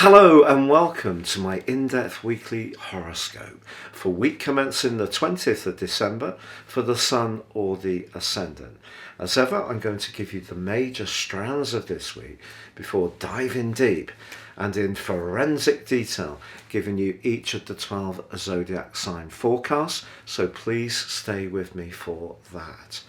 Hello and welcome to my in-depth weekly horoscope for week commencing the 20th of December for the Sun or the Ascendant. As ever, I'm going to give you the major strands of this week before diving deep and in forensic detail giving you each of the 12 zodiac sign forecasts, so please stay with me for that.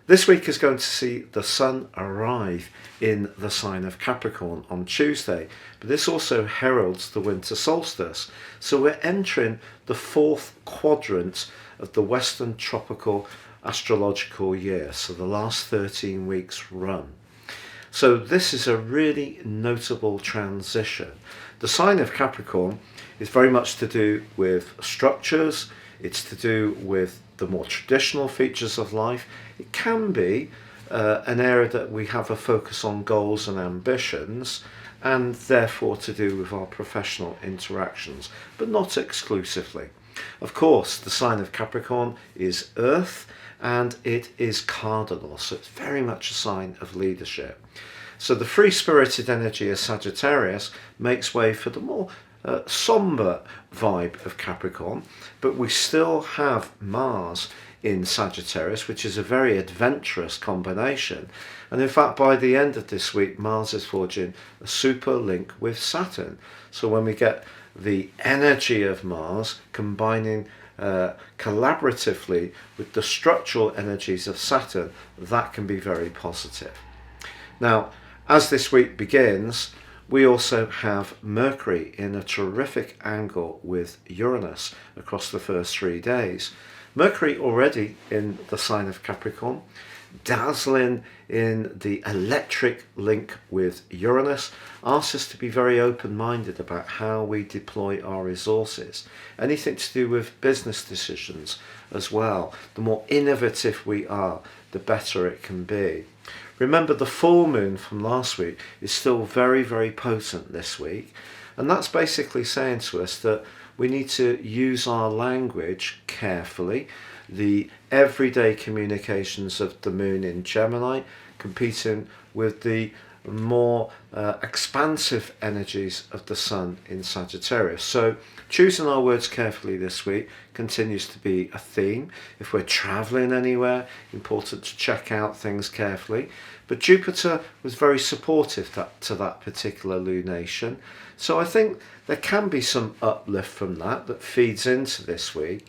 This week is going to see the Sun arrive in the sign of Capricorn on Tuesday, but this also heralds the winter solstice. So we're entering the fourth quadrant of the Western tropical astrological year, so the last 13 weeks run. So this is a really notable transition. The sign of Capricorn is very much to do with structures, it's to do with the more traditional features of life. It can be an area that we have a focus on goals and ambitions, and therefore to do with our professional interactions, but not exclusively. Of course, the sign of Capricorn is Earth, and it is cardinal, so it's very much a sign of leadership. So the free-spirited energy of Sagittarius makes way for the more somber vibe of Capricorn, but we still have Mars in Sagittarius, which is a very adventurous combination. And in fact, by the end of this week, Mars is forging a super link with Saturn. So when we get the energy of Mars combining collaboratively with the structural energies of Saturn, that can be very positive. Now, as this week begins, we also have Mercury in a terrific angle with Uranus across the first 3 days. Mercury already in the sign of Capricorn, dazzling in the electric link with Uranus, asks us to be very open-minded about how we deploy our resources. Anything to do with business decisions as well. The more innovative we are, the better it can be. Remember, the full moon from last week is still very, very potent this week. And that's basically saying to us that we need to use our language carefully. The everyday communications of the moon in Gemini competing with the more expansive energies of the sun in Sagittarius. So choosing our words carefully this week continues to be a theme. If we're traveling anywhere, important to check out things carefully. But Jupiter was very supportive to that particular lunation. So I think there can be some uplift from that feeds into this week.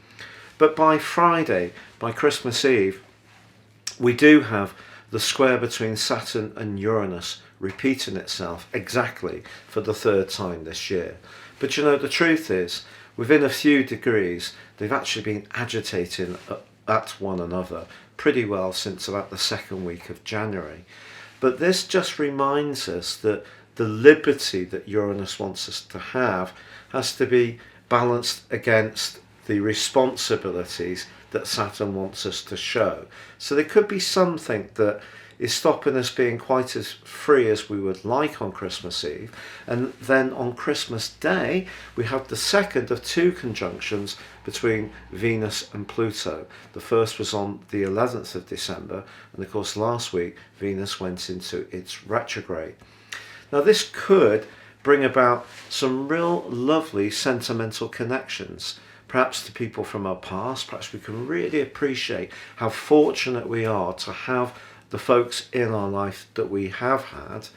But by Friday, by Christmas Eve, we do have the square between Saturn and Uranus repeating itself exactly for the third time this year. But you know, the truth is, within a few degrees, they've actually been agitating at one another pretty well since about the second week of January. But this just reminds us that the liberty that Uranus wants us to have has to be balanced against the responsibilities that Saturn wants us to show. So there could be something that is stopping us being quite as free as we would like on Christmas Eve. And then on Christmas Day, we have the second of two conjunctions between Venus and Pluto. The first was on the 11th of December, and of course last week Venus went into its retrograde. Now this could bring about some real lovely sentimental connections, perhaps to people from our past. Perhaps we can really appreciate how fortunate we are to have the folks in our life that we have had.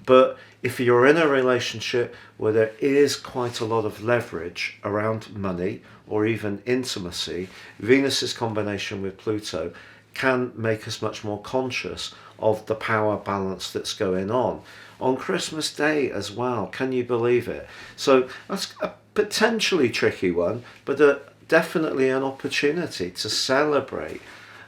But if you're in a relationship where there is quite a lot of leverage around money or even intimacy, Venus's combination with Pluto can make us much more conscious of the power balance that's going on Christmas Day as well. Can you believe it? So that's a potentially tricky one, but definitely an opportunity to celebrate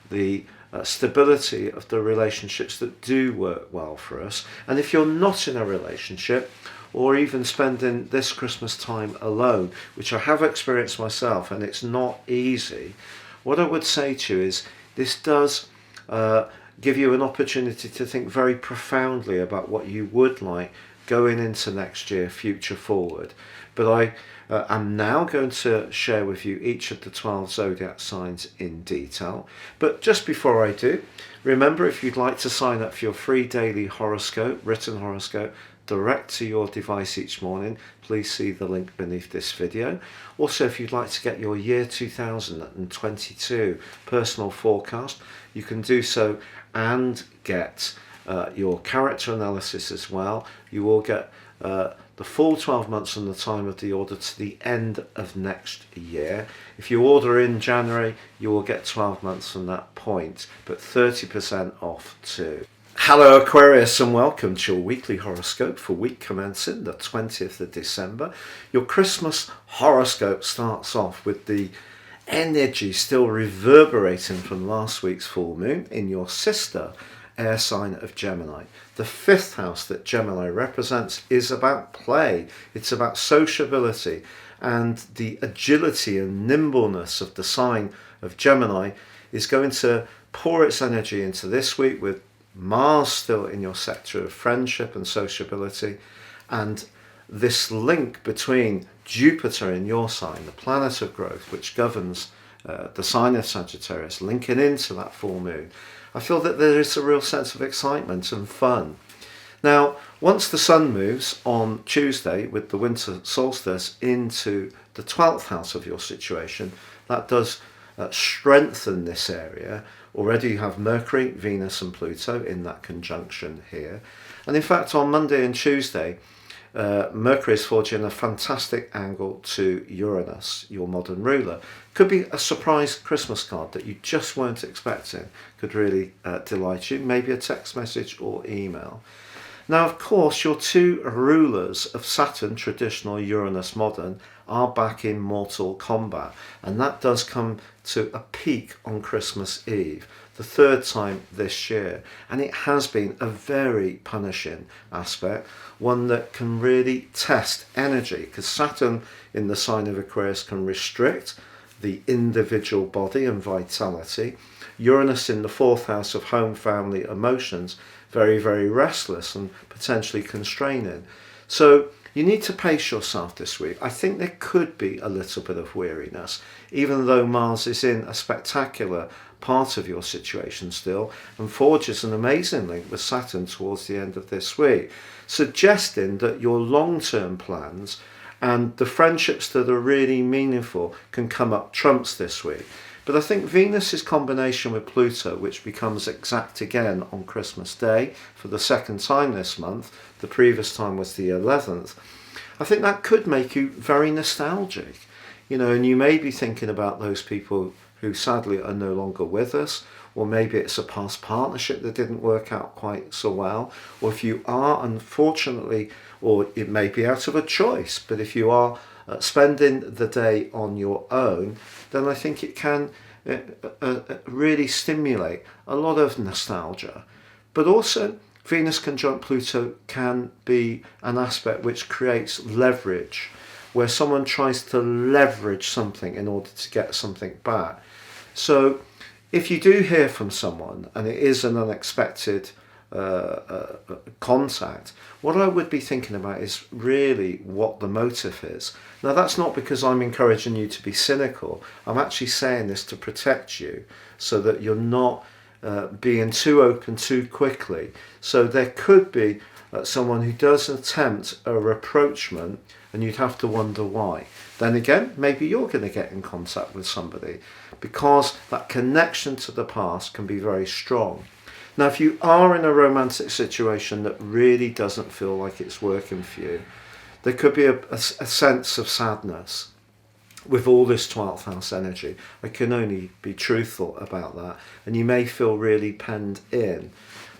the stability of the relationships that do work well for us. And if you're not in a relationship, or even spending this Christmas time alone, which I have experienced myself, and it's not easy, what I would say to you is this does give you an opportunity to think very profoundly about what you would like going into next year, future forward. But I am now going to share with you each of the 12 zodiac signs in detail. But just before I do, remember, if you'd like to sign up for your free daily horoscope, written horoscope, direct to your device each morning, please see the link beneath this video. Also, if you'd like to get your year 2022 personal forecast, you can do so and get your character analysis as well. You will get the full 12 months from the time of the order to the end of next year. If you order in January, you will get 12 months from that point, but 30% off too. Hello Aquarius, and welcome to your weekly horoscope for week commencing the 20th of December. Your Christmas horoscope starts off with the energy still reverberating from last week's full moon in your sister air sign of Gemini. The fifth house that Gemini represents is about play. It's about sociability, and the agility and nimbleness of the sign of Gemini is going to pour its energy into this week, with Mars still in your sector of friendship and sociability, and this link between Jupiter in your sign, the planet of growth, which governs the sign of Sagittarius, linking into that full moon. I feel that there is a real sense of excitement and fun. Now, once the sun moves on Tuesday with the winter solstice into the 12th house of your situation, that does strengthen this area. Already you have Mercury, Venus and Pluto in that conjunction here. And in fact, on Monday and Tuesday, Mercury is forging a fantastic angle to Uranus, your modern ruler. Could be a surprise Christmas card that you just weren't expecting. Could really delight you. Maybe a text message or email. Now, of course, your two rulers of Saturn, traditional, Uranus, modern, are back in mortal combat. And that does come to a peak on Christmas Eve, the third time this year. And it has been a very punishing aspect, one that can really test energy, because Saturn in the sign of Aquarius can restrict the individual body and vitality. Uranus in the fourth house of home, family, emotions, very, very restless and potentially constraining. So you need to pace yourself this week. I think there could be a little bit of weariness, even though Mars is in a spectacular part of your situation still and forges an amazing link with Saturn towards the end of this week, suggesting that your long-term plans and the friendships that are really meaningful can come up trumps this week. But I think Venus's combination with Pluto, which becomes exact again on Christmas Day for the second time this month, the previous time was the 11th, I think that could make you very nostalgic. You know, and you may be thinking about those people who sadly are no longer with us, or maybe it's a past partnership that didn't work out quite so well, or if you are, unfortunately, or it may be out of a choice, but if you are spending the day on your own, then I think it can really stimulate a lot of nostalgia. But also, Venus conjunct Pluto can be an aspect which creates leverage, where someone tries to leverage something in order to get something back. So if you do hear from someone and it is an unexpected contact, what I would be thinking about is really what the motive is. Now, that's not because I'm encouraging you to be cynical. I'm actually saying this to protect you so that you're not being too open too quickly. So there could be someone who does attempt a rapprochement and you'd have to wonder why. Then again, maybe you're going to get in contact with somebody, because that connection to the past can be very strong. Now, if you are in a romantic situation that really doesn't feel like it's working for you, there could be a sense of sadness with all this 12th house energy. I can only be truthful about that. And you may feel really penned in.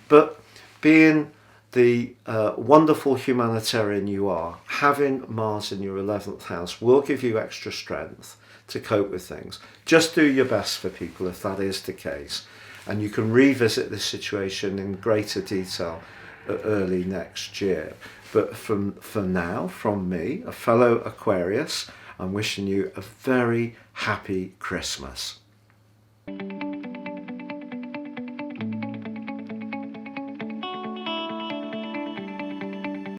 But being the wonderful humanitarian you are, having Mars in your 11th house will give you extra strength to cope with things. Just do your best for people if that is the case. And you can revisit this situation in greater detail early next year. But for now, from me, a fellow Aquarius, I'm wishing you a very happy Christmas.